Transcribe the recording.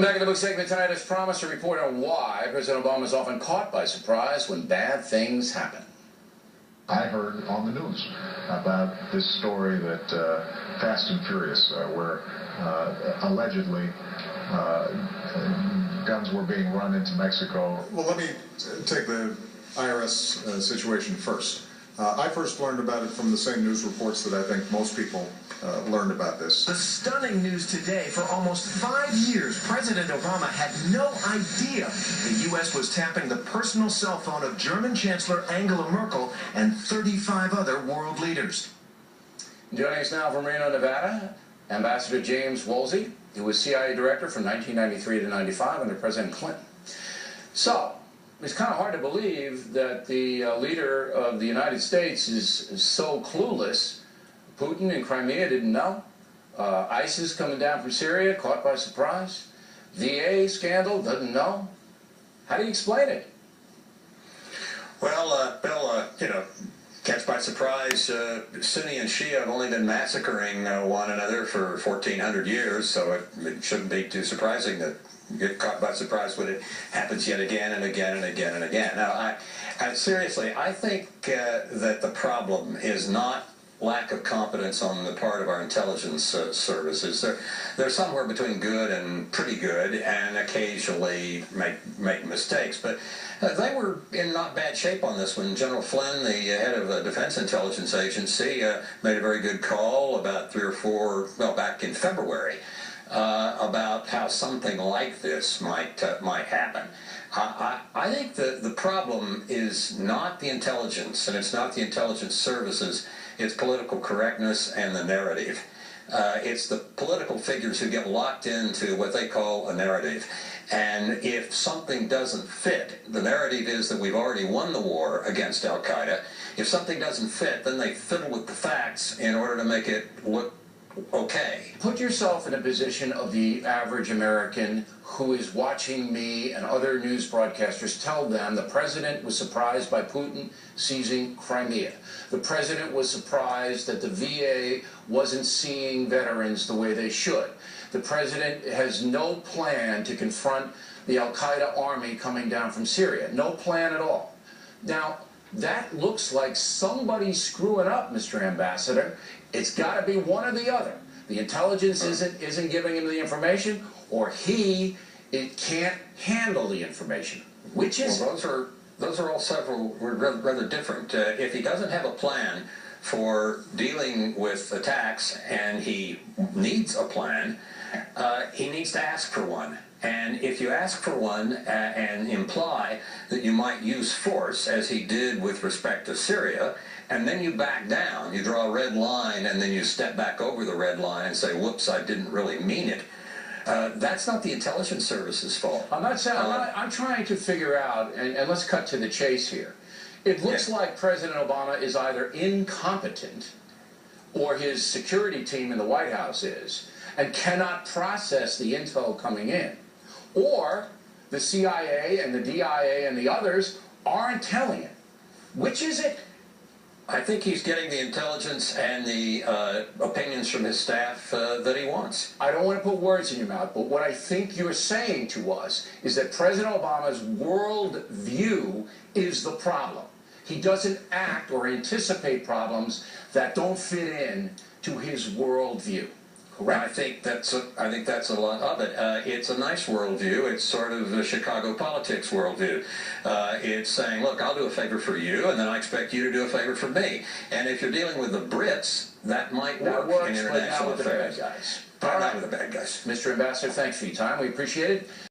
Back in the book segment tonight, as promised, a report on why President Obama is often caught by surprise when bad things happen. I heard on the news about this story that Fast and Furious, where allegedly guns were being run into Mexico. Well, let me take the IRS situation first. I first learned about it from the same news reports that I think most people learned about this. The stunning news today: for almost 5 years, President Obama had no idea the U.S. was tapping the personal cell phone of German Chancellor Angela Merkel and 35 other world leaders. Joining us now from Reno, Nevada, Ambassador James Woolsey, who was CIA director from 1993 to 95 under President Clinton. So, it's kind of hard to believe that the leader of the United States is so clueless. Putin in Crimea didn't know. ISIS coming down from Syria, caught by surprise. VA scandal, doesn't know. How do you explain it? Well, Bill, catch by surprise. Sunni and Shia have only been massacring one another for 1,400 years, so it shouldn't be too surprising that you get caught by surprise when it happens yet again and again and again and again. Now, seriously, I think that the problem is not lack of competence on the part of our intelligence services. They're somewhere between good and pretty good, and occasionally make mistakes. But they were in not bad shape on this one. General Flynn, the head of the Defense Intelligence Agency, made a very good call about 3 or 4, well, back in February, about how something like this might happen. I think the problem is not the intelligence, and it's not the intelligence services. It's political correctness and the narrative. It's the political figures who get locked into what they call a narrative. And if something doesn't fit, the narrative is that we've already won the war against Al-Qaeda. If something doesn't fit, then they fiddle with the facts in order to make it look okay. Put yourself in a position of the average American who is watching me and other news broadcasters tell them the president was surprised by Putin seizing Crimea. The president was surprised that the VA wasn't seeing veterans the way they should. The president has no plan to confront the Al-Qaeda army coming down from Syria. No plan at all. Now, that looks like somebody screwing up, Mr. Ambassador. It's got to be one or the other. The intelligence isn't giving him the information, or it can't handle the information. Which is well, those are all several rather different. If he doesn't have a plan for dealing with attacks, and he needs a plan, he needs to ask for one. And if you ask for one and imply that you might use force, as he did with respect to Syria, and then you back down, you draw a red line, and then you step back over the red line and say, whoops, I didn't really mean it, that's not the intelligence service's fault. I'm not saying, I'm trying to figure out, and let's cut to the chase here. It looks like President Obama is either incompetent, or his security team in the White House is, and cannot process the intel coming in. Or the CIA and the DIA and the others aren't telling it. Which is it? I think he's getting the intelligence and the opinions from his staff that he wants. I don't want to put words in your mouth, but what I think you're saying to us is that President Obama's world view is the problem. He doesn't act or anticipate problems that don't fit in to his world view. Correct. I think that's a lot of it. It's a nice worldview. It's sort of a Chicago politics worldview. It's saying, look, I'll do a favor for you, and then I expect you to do a favor for me. And if you're dealing with the Brits, that might work in international affairs. But not with the bad guys. But not with the bad guys. Mr. Ambassador, thanks for your time. We appreciate it.